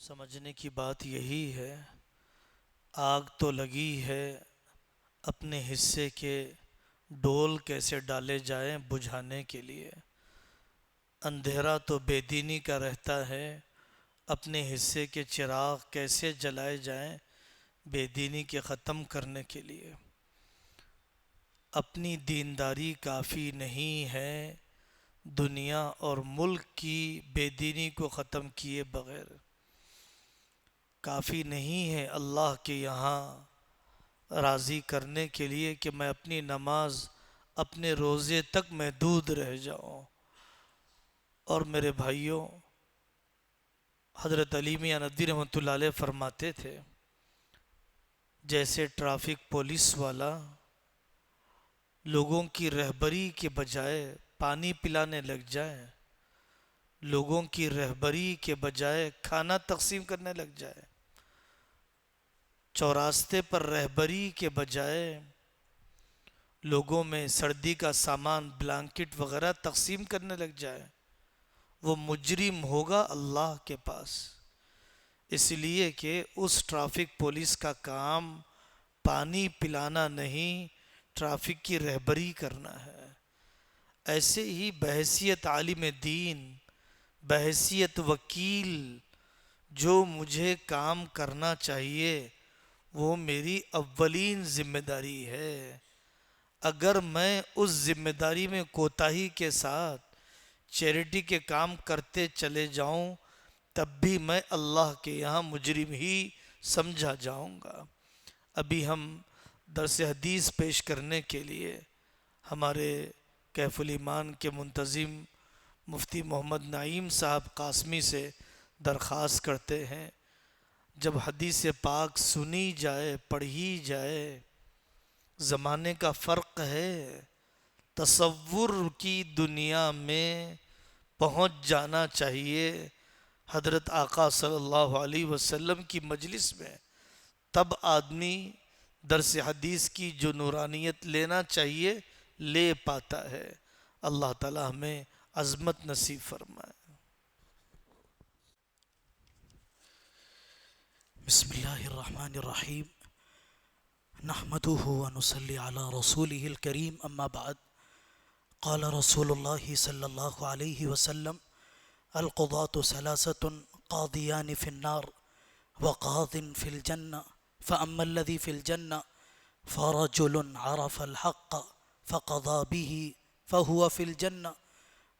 سمجھنے کی بات یہی ہے، آگ تو لگی ہے، اپنے حصے کے ڈول کیسے ڈالے جائیں بجھانے کے لیے۔ اندھیرا تو بے دینی کا رہتا ہے، اپنے حصے کے چراغ کیسے جلائے جائیں بے دینی کے ختم کرنے کے لیے۔ اپنی دینداری کافی نہیں ہے، دنیا اور ملک کی بے دینی کو ختم کیے بغیر۔ کافی نہیں ہے اللہ کے یہاں راضی کرنے کے لیے کہ میں اپنی نماز اپنے روزے تک محدود رہ جاؤں۔ اور میرے بھائیوں، حضرت علی میاں ندوی رحمۃ اللہ علیہ فرماتے تھے، جیسے ٹریفک پولیس والا لوگوں کی رہبری کے بجائے پانی پلانے لگ جائے، لوگوں کی رہبری کے بجائے کھانا تقسیم کرنے لگ جائے، چوراستے پر رہبری کے بجائے لوگوں میں سردی کا سامان بلانکٹ وغیرہ تقسیم کرنے لگ جائے، وہ مجرم ہوگا اللہ کے پاس۔ اس لیے کہ اس ٹریفک پولیس کا کام پانی پلانا نہیں، ٹریفک کی رہبری کرنا ہے۔ ایسے ہی بحیثیت عالم دین، بحیثیت وکیل، جو مجھے کام کرنا چاہیے وہ میری اولین ذمہ داری ہے۔ اگر میں اس ذمہ داری میں کوتاہی کے ساتھ چیریٹی کے کام کرتے چلے جاؤں تب بھی میں اللہ کے یہاں مجرم ہی سمجھا جاؤں گا۔ ابھی ہم درس حدیث پیش کرنے کے لیے ہمارے کیف الایمان کے منتظم مفتی محمد نعیم صاحب قاسمی سے درخواست کرتے ہیں، جب حدیث پاک سنی جائے، پڑھی جائے، زمانے کا فرق ہے، تصور کی دنیا میں پہنچ جانا چاہیے حضرت آقا صلی اللہ علیہ وسلم کی مجلس میں، تب آدمی درس حدیث کی جو نورانیت لینا چاہیے لے پاتا ہے۔ اللہ تعالی ہمیں عظمت نصیب فرمائے۔ بسم اللہ الرحمن الرحیم، نحمده ونصلي على رسوله الكريم، اما بعد، قال رسول الله صلى الله عليه وسلم: القضاة ثلاثة قاضيان في النار وقاض في الجنة، فأما الذي في الجنة فرجل عرف الحق فقضى به فهو في الجنة،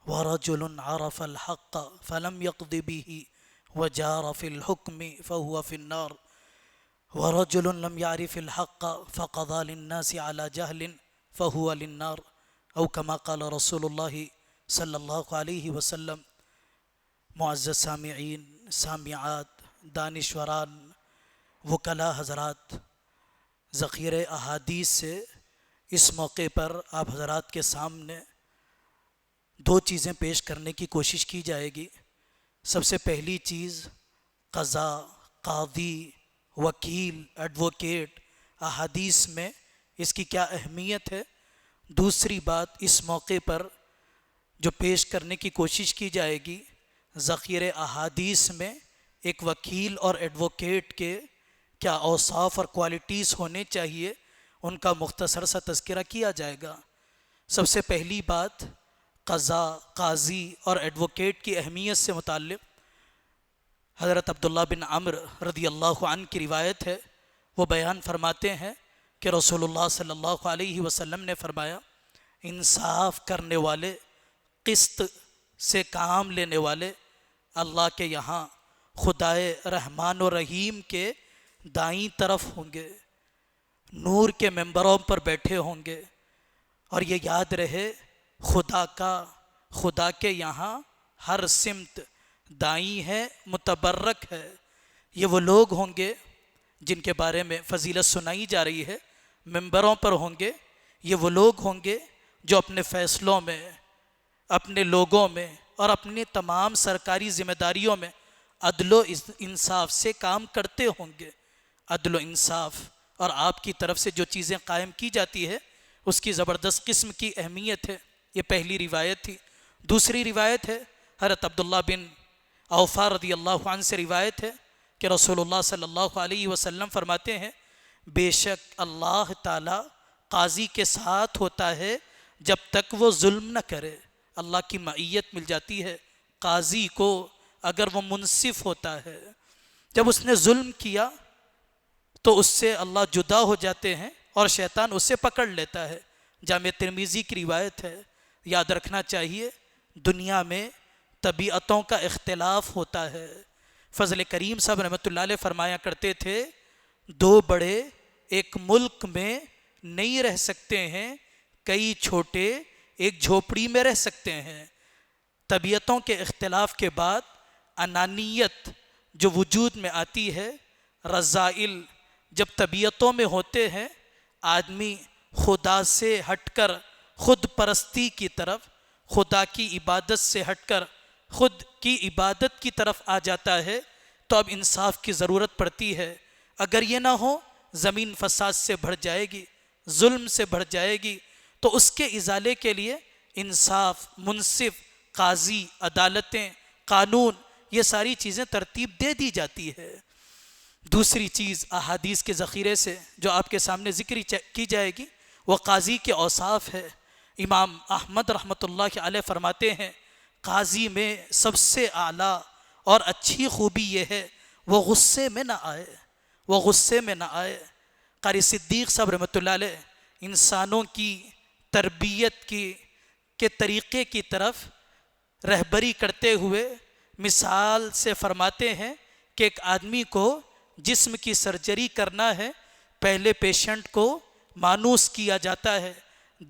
ورجل عرف الحق فلم يقض به وجار في الحكم فهو في النار، ورجل لم يعرف الحق فقضى للناس على جهل فهو للنار، او كما قال رسول الله صلی اللہ علیہ وسلم۔ معزز سامعین، سامعات، دانشوران، وکلاء حضرات، ذخیر احادیث سے اس موقع پر آپ حضرات کے سامنے دو چیزیں پیش کرنے کی کوشش کی جائے گی۔ سب سے پہلی چیز قضا، قاضی، وکیل، ایڈوکیٹ، احادیث میں اس کی کیا اہمیت ہے۔ دوسری بات اس موقع پر جو پیش کرنے کی کوشش کی جائے گی، ذخیر احادیث میں ایک وکیل اور ایڈوکیٹ کے کیا اوصاف اور کوالٹیز ہونے چاہیے، ان کا مختصر سا تذکرہ کیا جائے گا۔ سب سے پہلی بات قضا، قاضی اور ایڈوکیٹ کی اہمیت سے متعلق حضرت عبداللہ بن عمرو رضی اللہ عنہ کی روایت ہے، وہ بیان فرماتے ہیں کہ رسول اللہ صلی اللہ علیہ وسلم نے فرمایا، انصاف کرنے والے، قسط سے کام لینے والے اللہ کے یہاں خدائے رحمان و رحیم کے دائیں طرف ہوں گے، نور کے ممبروں پر بیٹھے ہوں گے۔ اور یہ یاد رہے، خدا کے یہاں ہر سمت دائیں ہے، متبرک ہے۔ یہ وہ لوگ ہوں گے جن کے بارے میں فضیلت سنائی جا رہی ہے، ممبروں پر ہوں گے۔ یہ وہ لوگ ہوں گے جو اپنے فیصلوں میں، اپنے لوگوں میں اور اپنی تمام سرکاری ذمہ داریوں میں عدل و انصاف سے کام کرتے ہوں گے۔ عدل و انصاف اور آپ کی طرف سے جو چیزیں قائم کی جاتی ہے اس کی زبردست قسم کی اہمیت ہے۔ یہ پہلی روایت تھی۔ دوسری روایت ہے حضرت عبداللہ بن اوفا رضی اللہ عنہ سے روایت ہے، کہ رسول اللہ صلی اللہ علیہ وسلم فرماتے ہیں بے شک اللہ تعالی قاضی کے ساتھ ہوتا ہے جب تک وہ ظلم نہ کرے۔ اللہ کی معیت مل جاتی ہے قاضی کو اگر وہ منصف ہوتا ہے۔ جب اس نے ظلم کیا تو اس سے اللہ جدا ہو جاتے ہیں اور شیطان اسے پکڑ لیتا ہے۔ جامع ترمذی کی روایت ہے۔ یاد رکھنا چاہیے دنیا میں طبیعتوں کا اختلاف ہوتا ہے۔ فضل کریم صاحب رحمۃ اللہ علیہ فرمایا کرتے تھے دو بڑے ایک ملک میں نہیں رہ سکتے ہیں، کئی چھوٹے ایک جھوپڑی میں رہ سکتے ہیں۔ طبیعتوں کے اختلاف کے بعد انانیت جو وجود میں آتی ہے، رذائل جب طبیعتوں میں ہوتے ہیں، آدمی خدا سے ہٹ کر خود پرستی کی طرف، خدا کی عبادت سے ہٹ کر خود کی عبادت کی طرف آ جاتا ہے، تو اب انصاف کی ضرورت پڑتی ہے۔ اگر یہ نہ ہو زمین فساد سے بھر جائے گی، ظلم سے بھر جائے گی، تو اس کے ازالے کے لیے انصاف، منصف، قاضی، عدالتیں، قانون، یہ ساری چیزیں ترتیب دے دی جاتی ہے۔ دوسری چیز احادیث کے ذخیرے سے جو آپ کے سامنے ذکر کی جائے گی وہ قاضی کے اوصاف ہے۔ امام احمد رحمۃ اللہ علیہ فرماتے ہیں قاضی میں سب سے اعلیٰ اور اچھی خوبی یہ ہے وہ غصے میں نہ آئے، وہ غصے میں نہ آئے۔ قاری صدیق صاحب رحمۃ اللہ علیہ انسانوں کی تربیت کے طریقے کی طرف رہبری کرتے ہوئے مثال سے فرماتے ہیں کہ ایک آدمی کو جسم کی سرجری کرنا ہے، پہلے پیشنٹ کو مانوس کیا جاتا ہے،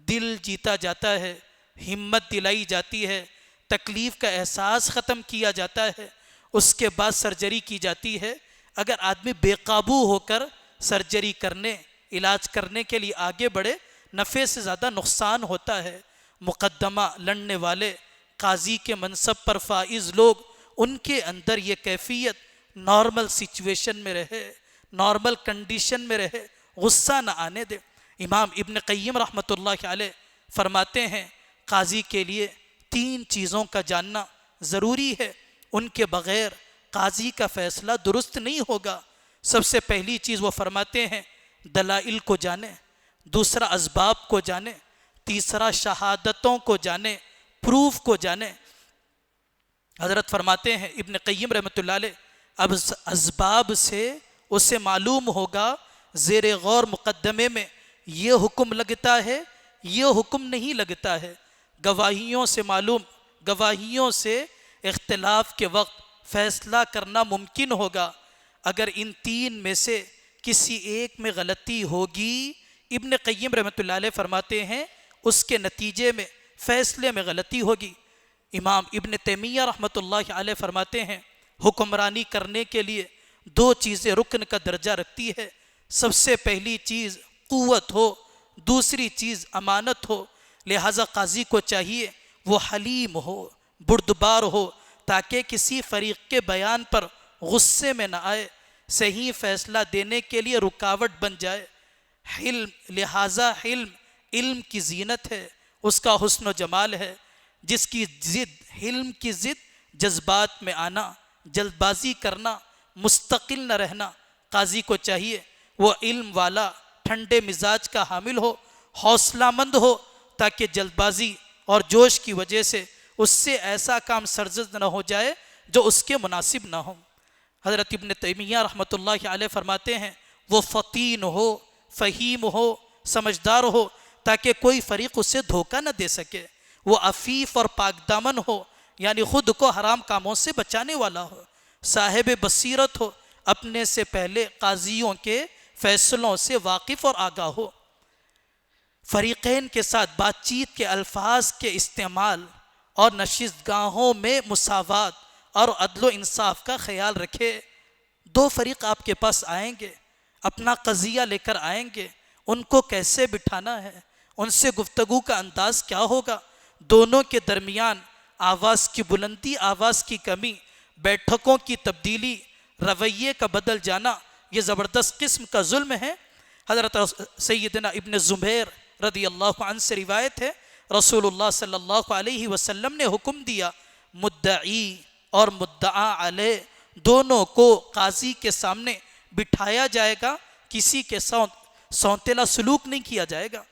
دل جیتا جاتا ہے، ہمت دلائی جاتی ہے، تکلیف کا احساس ختم کیا جاتا ہے، اس کے بعد سرجری کی جاتی ہے۔ اگر آدمی بے قابو ہو کر سرجری کرنے، علاج کرنے کے لیے آگے بڑھے، نفع سے زیادہ نقصان ہوتا ہے۔ مقدمہ لڑنے والے قاضی کے منصب پر فائز لوگ، ان کے اندر یہ کیفیت نارمل سچویشن میں رہے، نارمل کنڈیشن میں رہے، غصہ نہ آنے دے۔ امام ابن قیم رحمۃ اللہ علیہ فرماتے ہیں قاضی کے لیے 3 چیزوں کا جاننا ضروری ہے، ان کے بغیر قاضی کا فیصلہ درست نہیں ہوگا۔ سب سے پہلی چیز وہ فرماتے ہیں دلائل کو جانے، دوسرا اسباب کو جانے، تیسرا شہادتوں کو جانے، پروف کو جانے۔ حضرت فرماتے ہیں ابن قیم رحمۃ اللہ علیہ اب اسباب سے اسے معلوم ہوگا زیر غور مقدمے میں یہ حکم لگتا ہے، یہ حکم نہیں لگتا ہے۔ گواہیوں سے معلوم، گواہیوں سے اختلاف کے وقت فیصلہ کرنا ممکن ہوگا۔ اگر ان 3 میں سے کسی ایک میں غلطی ہوگی، ابن قیم رحمۃ اللہ علیہ فرماتے ہیں اس کے نتیجے میں، فیصلے میں غلطی ہوگی۔ امام ابن تیمیہ رحمۃ اللہ علیہ فرماتے ہیں حکمرانی کرنے کے لیے 2 چیزیں رکن کا درجہ رکھتی ہے۔ سب سے پہلی چیز قوت ہو، دوسری چیز امانت ہو۔ لہذا قاضی کو چاہیے وہ حلیم ہو، بردبار ہو، تاکہ کسی فریق کے بیان پر غصے میں نہ آئے، صحیح فیصلہ دینے کے لیے رکاوٹ بن جائے۔ لہذا علم کی زینت ہے، اس کا حسن و جمال ہے۔ جس کی ضد، علم کی ضد جذبات میں آنا، جلد بازی کرنا، مستقل نہ رہنا۔ قاضی کو چاہیے وہ علم والا، ٹھنڈے مزاج کا حامل ہو، حوصلہ مند ہو، تاکہ جلد بازی اور جوش کی وجہ سے اس سے ایسا کام سرزد نہ ہو جائے جو اس کے مناسب نہ ہو۔ حضرت ابن تیمیہ رحمۃ اللہ علیہ فرماتے ہیں وہ فطین ہو، فہیم ہو، سمجھدار ہو، تاکہ کوئی فریق اسے دھوکہ نہ دے سکے۔ وہ عفیف اور پاک دامن ہو، یعنی خود کو حرام کاموں سے بچانے والا ہو، صاحب بصیرت ہو، اپنے سے پہلے قاضیوں کے فیصلوں سے واقف اور آگاہ ہو۔ فریقین کے ساتھ بات چیت کے الفاظ کے استعمال اور نشست گاہوں میں مساوات اور عدل و انصاف کا خیال رکھے۔ 2 فریق آپ کے پاس آئیں گے، اپنا قضیہ لے کر آئیں گے، ان کو کیسے بٹھانا ہے، ان سے گفتگو کا انداز کیا ہوگا، دونوں کے درمیان آواز کی بلندی، آواز کی کمی، بیٹھکوں کی تبدیلی، رویے کا بدل جانا، یہ زبردست قسم کا ظلم ہے۔ حضرت سیدنا ابن زبیر رضی اللہ عنہ سے روایت ہے رسول اللہ صلی اللہ علیہ وسلم نے حکم دیا مدعی اور مدعا علیہ دونوں کو قاضی کے سامنے بٹھایا جائے گا، کسی کے ساتھ سونتیلا سلوک نہیں کیا جائے گا۔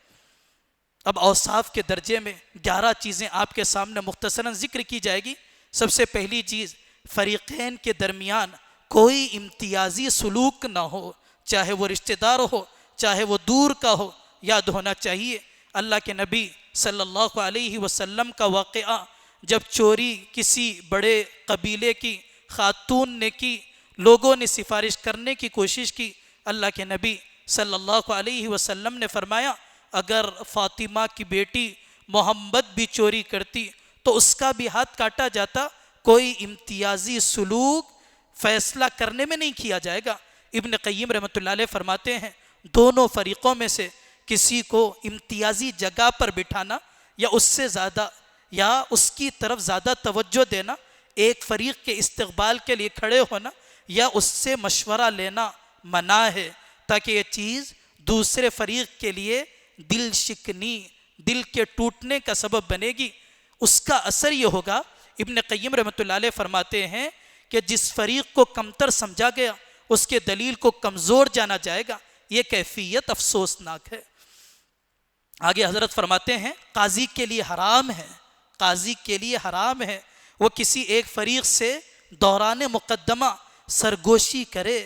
اب اوصاف کے درجے میں 11 چیزیں آپ کے سامنے مختصراً ذکر کی جائے گی۔ سب سے پہلی چیز، فریقین کے درمیان کوئی امتیازی سلوک نہ ہو، چاہے وہ رشتہ دار ہو چاہے وہ دور کا ہو، یاد ہونا چاہیے اللہ کے نبی صلی اللہ علیہ وسلم کا واقعہ، جب چوری کسی بڑے قبیلے کی خاتون نے کی، لوگوں نے سفارش کرنے کی کوشش کی، اللہ کے نبی صلی اللہ علیہ وسلم نے فرمایا اگر فاطمہ کی بیٹی محمد بھی چوری کرتی تو اس کا بھی ہاتھ کاٹا جاتا، کوئی امتیازی سلوک فیصلہ کرنے میں نہیں کیا جائے گا۔ ابن قیم رحمۃ اللہ علیہ فرماتے ہیں دونوں فریقوں میں سے کسی کو امتیازی جگہ پر بٹھانا یا اس سے زیادہ یا اس کی طرف زیادہ توجہ دینا، ایک فریق کے استقبال کے لیے کھڑے ہونا یا اس سے مشورہ لینا منع ہے، تاکہ یہ چیز دوسرے فریق کے لیے دل شکنی، دل کے ٹوٹنے کا سبب بنے گی۔ اس کا اثر یہ ہوگا، ابن قیم رحمۃ اللہ علیہ فرماتے ہیں کہ جس فریق کو کمتر سمجھا گیا اس کے دلیل کو کمزور جانا جائے گا، یہ کیفیت افسوسناک ہے۔ آگے حضرت فرماتے ہیں قاضی کے لیے حرام ہے، قاضی کے لیے حرام ہے وہ کسی ایک فریق سے دوران مقدمہ سرگوشی کرے،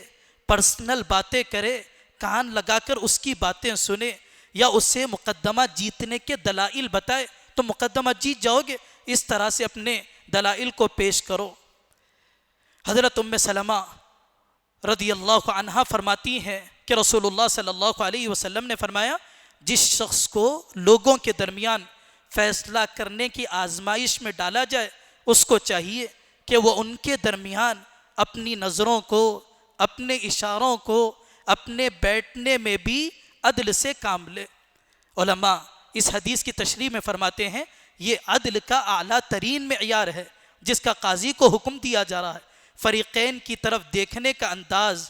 پرسنل باتیں کرے، کان لگا کر اس کی باتیں سنے یا اسے مقدمہ جیتنے کے دلائل بتائے تو مقدمہ جیت جاؤ گے، اس طرح سے اپنے دلائل کو پیش کرو۔ حضرت ام سلمہ رضی اللہ عنہا فرماتی ہیں کہ رسول اللہ صلی اللہ علیہ وسلم نے فرمایا جس شخص کو لوگوں کے درمیان فیصلہ کرنے کی آزمائش میں ڈالا جائے اس کو چاہیے کہ وہ ان کے درمیان اپنی نظروں کو، اپنے اشاروں کو، اپنے بیٹھنے میں بھی عدل سے کام لے۔ علماء اس حدیث کی تشریح میں فرماتے ہیں یہ عدل کا اعلیٰ ترین معیار ہے جس کا قاضی کو حکم دیا جا رہا ہے۔ فریقین کی طرف دیکھنے کا انداز،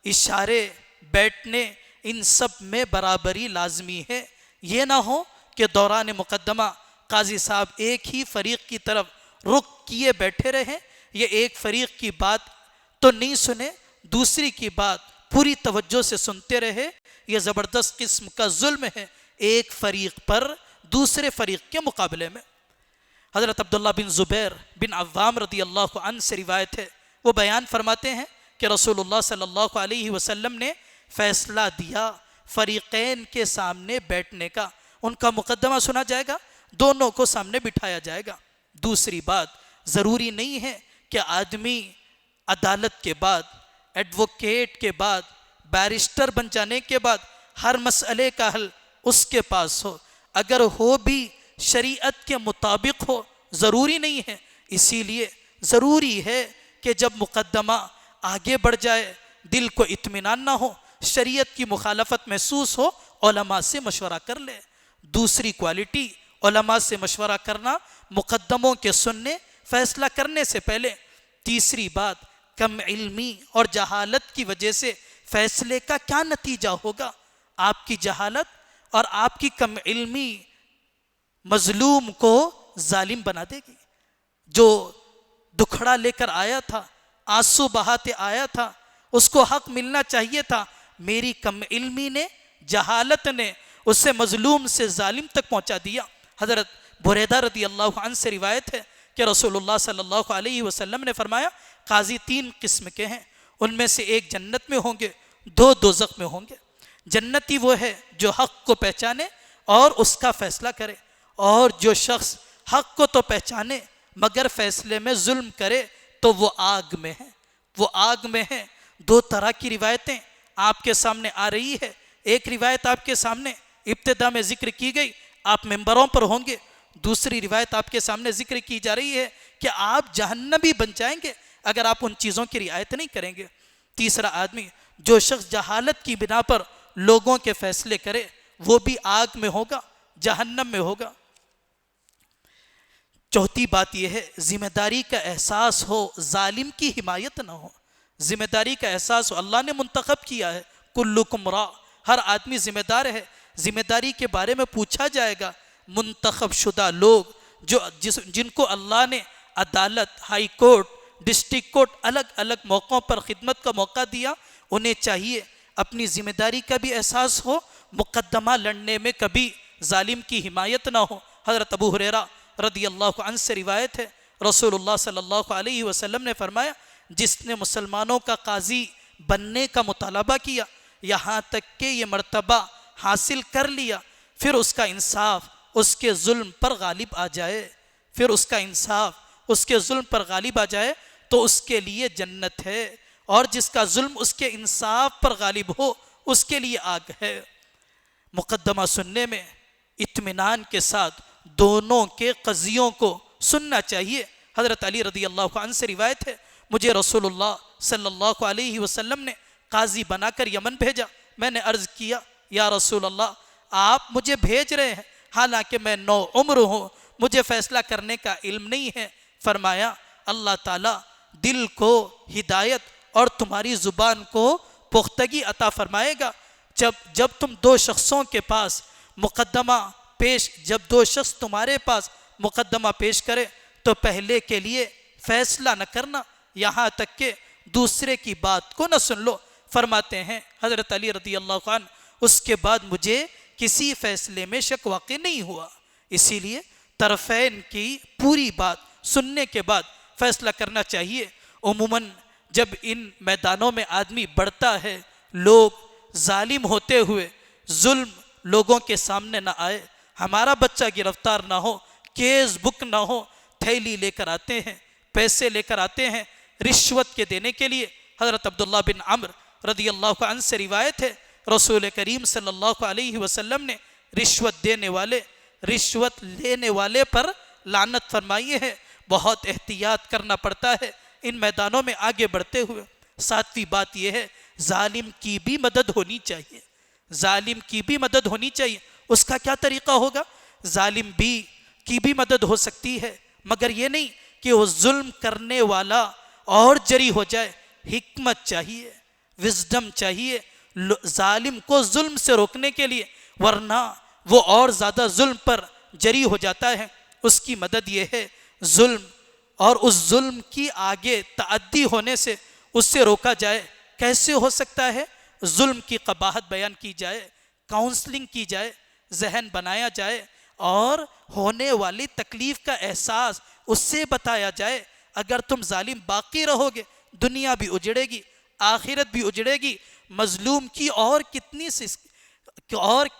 اشارے، بیٹھنے، ان سب میں برابری لازمی ہے۔ یہ نہ ہو کہ دوران مقدمہ قاضی صاحب ایک ہی فریق کی طرف رخ کیے بیٹھے رہیں، یہ ایک فریق کی بات تو نہیں سنے، دوسری کی بات پوری توجہ سے سنتے رہے، یہ زبردست قسم کا ظلم ہے ایک فریق پر دوسرے فریق کے مقابلے میں۔ حضرت عبداللہ بن زبیر بن عوام رضی اللہ عنہ سے روایت ہے، وہ بیان فرماتے ہیں کہ رسول اللہ صلی اللہ علیہ وسلم نے فیصلہ دیا فریقین کے سامنے بیٹھنے کا، ان کا مقدمہ سنا جائے گا، دونوں کو سامنے بٹھایا جائے گا۔ دوسری بات، ضروری نہیں ہے کہ آدمی عدالت کے بعد، ایڈوکیٹ کے بعد، بیرسٹر بن جانے کے بعد ہر مسئلے کا حل اس کے پاس ہو، اگر ہو بھی شریعت کے مطابق ہو، ضروری نہیں ہے۔ اسی لیے ضروری ہے کہ جب مقدمہ آگے بڑھ جائے دل کو اطمینان نہ ہو، شریعت کی مخالفت محسوس ہو، علماء سے مشورہ کر لے۔ دوسری کوالٹی علماء سے مشورہ کرنا مقدموں کے سننے، فیصلہ کرنے سے پہلے۔ تیسری بات، کم علمی اور جہالت کی وجہ سے فیصلے کا کیا نتیجہ ہوگا؟ آپ کی جہالت اور آپ کی کم علمی مظلوم کو ظالم بنا دے گی۔ جو دکھڑا لے کر آیا تھا، آنسو بہاتے آیا تھا، اس کو حق ملنا چاہیے تھا، میری کم علمی نے، جہالت نے اسے مظلوم سے ظالم تک پہنچا دیا۔ حضرت بریدہ رضی اللہ عنہ سے روایت ہے کہ رسول اللہ صلی اللہ علیہ وسلم نے فرمایا قاضی 3 قسم کے ہیں، ان میں سے ایک جنت میں ہوں گے، 2 دوزخ میں ہوں گے۔ جنتی وہ ہے جو حق کو پہچانے اور اس کا فیصلہ کرے، اور جو شخص حق کو تو پہچانے مگر فیصلے میں ظلم کرے تو وہ آگ میں ہے، وہ آگ میں ہے۔ 2 طرح کی روایتیں آپ کے سامنے آ رہی ہے۔ ایک روایت آپ کے سامنے ابتدا میں ذکر کی گئی، آپ ممبروں پر ہوں گے۔ دوسری روایت آپ کے سامنے ذکر کی جا رہی ہے کہ آپ جہنمی بن جائیں گے اگر آپ ان چیزوں کی رعایت نہیں کریں گے۔ تیسرا آدمی، جو شخص جہالت کی بنا پر لوگوں کے فیصلے کرے، وہ بھی آگ میں ہوگا، جہنم میں ہوگا۔ چوتھی بات یہ ہے، ذمہ داری کا احساس ہو، ظالم کی حمایت نہ ہو۔ ذمہ داری کا احساس ہو، اللہ نے منتخب کیا ہے، کلکم راع، ہر آدمی ذمہ دار ہے، ذمہ داری کے بارے میں پوچھا جائے گا۔ منتخب شدہ لوگ جن کو اللہ نے عدالت، ہائی کورٹ، ڈسٹرکٹ کورٹ الگ الگ موقعوں پر خدمت کا موقع دیا، انہیں چاہیے اپنی ذمہ داری کا بھی احساس ہو، مقدمہ لڑنے میں کبھی ظالم کی حمایت نہ ہو۔ حضرت ابو ہریرہ رضی اللہ عنہ سے روایت ہے، رسول اللہ صلی اللہ علیہ وسلم نے فرمایا، جس نے مسلمانوں کا قاضی بننے کا مطالبہ کیا یہاں تک کہ یہ مرتبہ حاصل کر لیا، پھر اس کا انصاف اس کے ظلم پر غالب آ جائے، پھر اس کا انصاف اس کے ظلم پر غالب آ جائے تو اس کے لیے جنت ہے، اور جس کا ظلم اس کے انصاف پر غالب ہو اس کے لیے آگ ہے۔ مقدمہ سننے میں اطمینان کے ساتھ دونوں کے قضیوں کو سننا چاہیے۔ حضرت علی رضی اللہ عنہ سے روایت ہے، مجھے رسول اللہ صلی اللہ علیہ وسلم نے قاضی بنا کر یمن بھیجا، میں نے عرض کیا یا رسول اللہ آپ مجھے بھیج رہے ہیں حالانکہ میں نوعمر ہوں، مجھے فیصلہ کرنے کا علم نہیں ہے۔ فرمایا اللہ تعالیٰ دل کو ہدایت اور تمہاری زبان کو پختگی عطا فرمائے گا۔ جب تم دو شخصوں کے پاس مقدمہ جب دو شخص تمہارے پاس مقدمہ پیش کرے تو پہلے کے لیے فیصلہ نہ کرنا یہاں تک کہ دوسرے کی بات کو نہ سن لو۔ فرماتے ہیں حضرت علی رضی اللہ عنہ، اس کے بعد مجھے کسی فیصلے میں شک واقع نہیں ہوا، اسی لیے طرفین کی پوری بات سننے کے بعد فیصلہ کرنا چاہیے۔ عموماً جب ان میدانوں میں آدمی بڑھتا ہے، لوگ ظالم ہوتے ہوئے ظلم لوگوں کے سامنے نہ آئے، ہمارا بچہ گرفتار نہ ہو، کیس بک نہ ہو، تھیلی لے کر آتے ہیں، پیسے لے کر آتے ہیں رشوت کے دینے کے لیے۔ حضرت عبداللہ بن عمرو رضی اللہ عنہ سے روایت ہے، رسول کریم صلی اللہ علیہ وسلم نے رشوت دینے والے، رشوت لینے والے پر لعنت فرمائی ہے۔ بہت احتیاط کرنا پڑتا ہے ان میدانوں میں آگے بڑھتے ہوئے۔ ساتویں بات یہ ہے، ظالم کی بھی مدد ہونی چاہیے، ظالم کی بھی مدد ہونی چاہیے۔ اس کا کیا طریقہ ہوگا؟ ظالم کی بھی مدد ہو سکتی ہے، مگر یہ نہیں کہ وہ ظلم کرنے والا اور جری ہو جائے۔ حکمت چاہیے، وزڈم چاہیے ظالم کو ظلم سے روکنے کے لیے، ورنہ وہ اور زیادہ ظلم پر جری ہو جاتا ہے۔ اس کی مدد یہ ہے ظلم، اور اس ظلم کی آگے تعدی ہونے سے اس سے روکا جائے۔ کیسے ہو سکتا ہے؟ ظلم کی قباحت بیان کی جائے، کاؤنسلنگ کی جائے، ذہن بنایا جائے، اور ہونے والی تکلیف کا احساس اس سے بتایا جائے۔ اگر تم ظالم باقی رہو گے دنیا بھی اجڑے گی، آخرت بھی اجڑے گی، مظلوم کی اور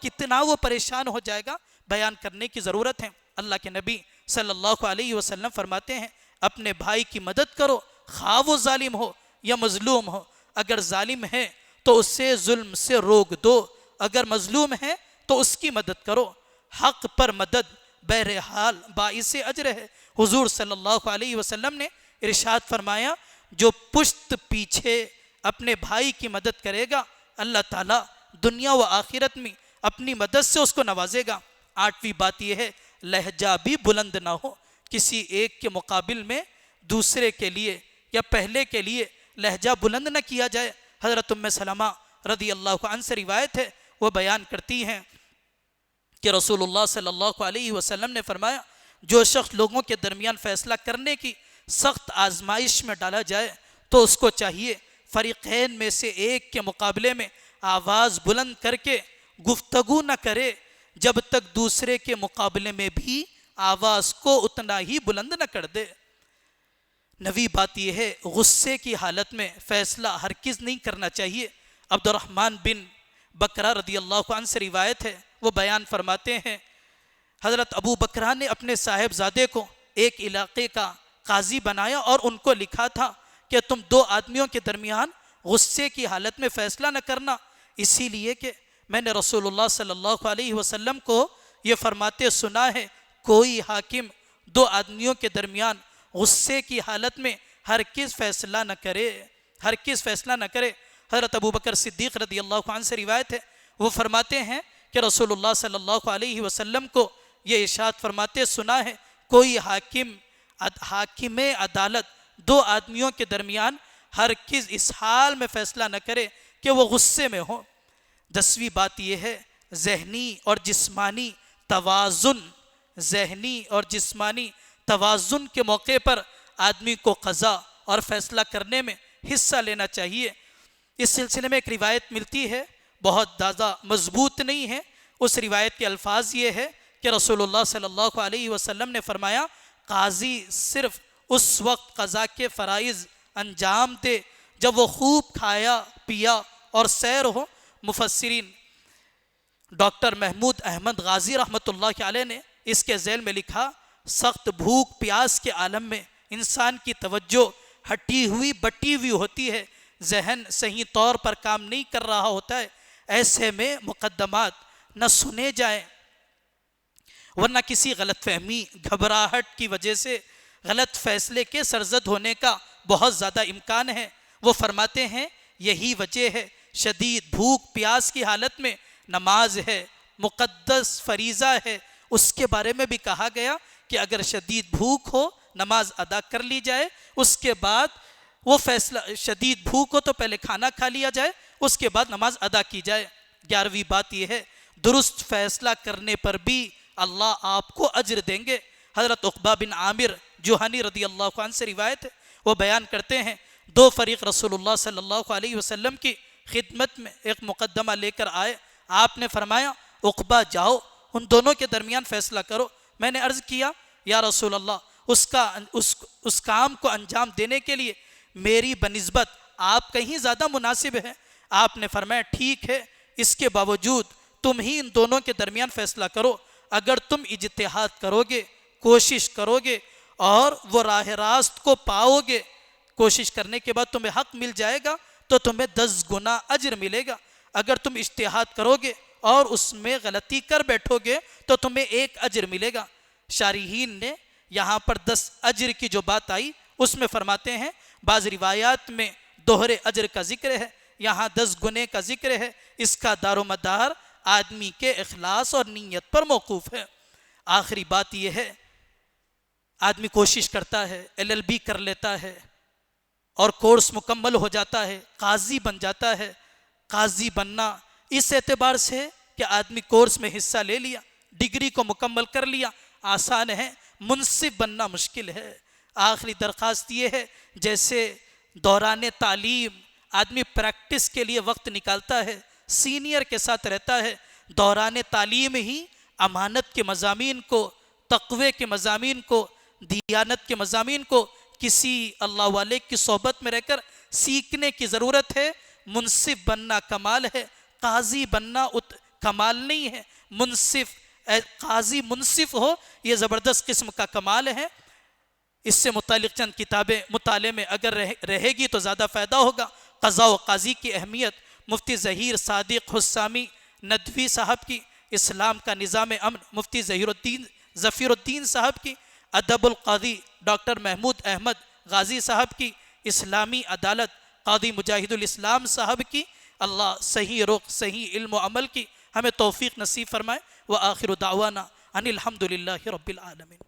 کتنا وہ پریشان ہو جائے گا بیان کرنے کی ضرورت ہے۔ اللہ کے نبی صلی اللہ علیہ وسلم فرماتے ہیں اپنے بھائی کی مدد کرو، خواہ وہ ظالم ہو یا مظلوم ہو۔ اگر ظالم ہے تو اس سے ظلم سے روک دو، اگر مظلوم ہے تو اس کی مدد کرو۔ حق پر مدد بہرحال باعث اجر ہے۔ حضور صلی اللہ علیہ وسلم نے ارشاد فرمایا جو پشت پیچھے اپنے بھائی کی مدد کرے گا اللہ تعالیٰ دنیا و آخرت میں اپنی مدد سے اس کو نوازے گا۔ آٹھویں بات یہ ہے لہجہ بھی بلند نہ ہو، کسی ایک کے مقابل میں دوسرے کے لیے یا پہلے کے لیے لہجہ بلند نہ کیا جائے۔ حضرت ام سلمہ رضی اللہ عنہ سے روایت ہے، وہ بیان کرتی ہیں کہ رسول اللہ صلی اللہ علیہ وسلم نے فرمایا جو شخص لوگوں کے درمیان فیصلہ کرنے کی سخت آزمائش میں ڈالا جائے تو اس کو چاہیے فریقین میں سے ایک کے مقابلے میں آواز بلند کر کے گفتگو نہ کرے جب تک دوسرے کے مقابلے میں بھی آواز کو اتنا ہی بلند نہ کر دے۔ نویں بات یہ ہے غصے کی حالت میں فیصلہ ہرگز نہیں کرنا چاہیے۔ عبد الرحمن بن بکرہ رضی اللہ عنہ سے روایت ہے، وہ بیان فرماتے ہیں حضرت ابو بکرہ نے اپنے صاحبزادے کو ایک علاقے کا قاضی بنایا اور ان کو لکھا تھا کہ تم دو آدمیوں کے درمیان غصے کی حالت میں فیصلہ نہ کرنا، اسی لیے کہ میں نے رسول اللہ صلی اللہ علیہ وسلم کو یہ فرماتے سنا ہے کوئی حاکم دو آدمیوں کے درمیان غصے کی حالت میں ہرگز فیصلہ نہ کرے، ہرگز فیصلہ نہ کرے۔ حضرت ابو بکر صدیق رضی اللہ عنہ سے روایت ہے، وہ فرماتے ہیں کہ رسول اللہ صلی اللہ علیہ وسلم کو یہ ارشاد فرماتے سنا ہے کوئی حاکم عدالت دو آدمیوں کے درمیان ہرگز اس حال میں فیصلہ نہ کرے کہ وہ غصے میں ہو۔ 10ویں بات یہ ہے ذہنی اور جسمانی توازن، ذہنی اور جسمانی توازن کے موقع پر آدمی کو قضا اور فیصلہ کرنے میں حصہ لینا چاہیے۔ اس سلسلے میں ایک روایت ملتی ہے، بہت زیادہ مضبوط نہیں ہے۔ اس روایت کے الفاظ یہ ہے کہ رسول اللہ صلی اللہ علیہ وسلم نے فرمایا، قاضی صرف اس وقت قضا کے فرائض انجام دے جب وہ خوب کھایا پیا اور سیر ہو۔ مفسرین ڈاکٹر محمود احمد غازی رحمۃ اللہ علیہ نے اس کے ذیل میں لکھا، سخت بھوک پیاس کے عالم میں انسان کی توجہ ہٹی ہوئی بٹی ہوئی ہوتی ہے، ذہن صحیح طور پر کام نہیں کر رہا ہوتا ہے۔ ایسے میں مقدمات نہ سنے جائیں، ورنہ کسی غلط فہمی گھبراہٹ کی وجہ سے غلط فیصلے کے سرزد ہونے کا بہت زیادہ امکان ہے۔ وہ فرماتے ہیں یہی وجہ ہے شدید بھوک پیاس کی حالت میں نماز ہے، مقدس فریضہ ہے، اس کے بارے میں بھی کہا گیا کہ اگر شدید بھوک ہو نماز ادا کر لی جائے، اس کے بعد وہ فیصلہ، شدید بھوک ہو تو پہلے کھانا کھا لیا جائے، اس کے بعد نماز ادا کی جائے۔ 11ویں بات یہ ہے، درست فیصلہ کرنے پر بھی اللہ آپ کو اجر دیں گے۔ حضرت عقبہ بن عامر جوہنی رضی اللہ عنہ سے روایت ہے، وہ بیان کرتے ہیں، دو فریق رسول اللہ صلی اللہ علیہ وسلم کی خدمت میں ایک مقدمہ لے کر آئے۔ آپ نے فرمایا، عقبہ جاؤ ان دونوں کے درمیان فیصلہ کرو۔ میں نے عرض کیا، یا رسول اللہ، اس کام کو انجام دینے کے لیے میری بنسبت آپ کہیں زیادہ مناسب ہے۔ آپ نے فرمایا، ٹھیک ہے، اس کے باوجود تم ہی ان دونوں کے درمیان فیصلہ کرو۔ اگر تم اجتہاد کرو گے، کوشش کرو گے اور وہ راہ راست کو پاؤ گے، کوشش کرنے کے بعد تمہیں حق مل جائے گا تو تمہیں 10 گنا اجر ملے گا۔ اگر تم اجتہاد کرو گے اور اس میں غلطی کر بیٹھو گے تو تمہیں 1 اجر ملے گا۔ شارحین نے یہاں پر 10 اجر کی جو بات آئی اس میں فرماتے ہیں، بعض روایات میں دوہرے اجر کا ذکر ہے، یہاں 10 گنے کا ذکر ہے۔ اس کا دار و مدار آدمی کے اخلاص اور نیت پر موقوف ہے۔ آخری بات یہ ہے، آدمی کوشش کرتا ہے، LLB کر لیتا ہے اور کورس مکمل ہو جاتا ہے، قاضی بن جاتا ہے۔ قاضی بننا اس اعتبار سے کہ آدمی کورس میں حصہ لے لیا، ڈگری کو مکمل کر لیا، آسان ہے، منصف بننا مشکل ہے۔ آخری درخواست یہ ہے، جیسے دوران تعلیم آدمی پریکٹس کے لیے وقت نکالتا ہے، سینئر کے ساتھ رہتا ہے، دوران تعلیم ہی امانت کے مضامین کو، تقوی کے مضامین کو، دیانت کے مضامین کو کسی اللہ والے کی صحبت میں رہ کر سیکھنے کی ضرورت ہے۔ منصف بننا کمال ہے، قاضی بننا کمال نہیں ہے۔ منصف، قاضی منصف ہو، یہ زبردست قسم کا کمال ہے۔ اس سے متعلق چند کتابیں مطالعے میں اگر رہے گی تو زیادہ فائدہ ہوگا۔ قضاء و قاضی کی اہمیت، مفتی ظہیر صادق حسامی ندوی صاحب کی، اسلام کا نظام امن مفتی ظفیر الدین صاحب کی، ادب القاضی ڈاکٹر محمود احمد غازی صاحب کی، اسلامی عدالت قاضی مجاہد الاسلام صاحب کی۔ اللہ صحیح رخ، صحیح علم و عمل کی ہمیں توفیق نصیب فرمائے۔ وآخر دعوانا ان الحمد للہ رب العالمین۔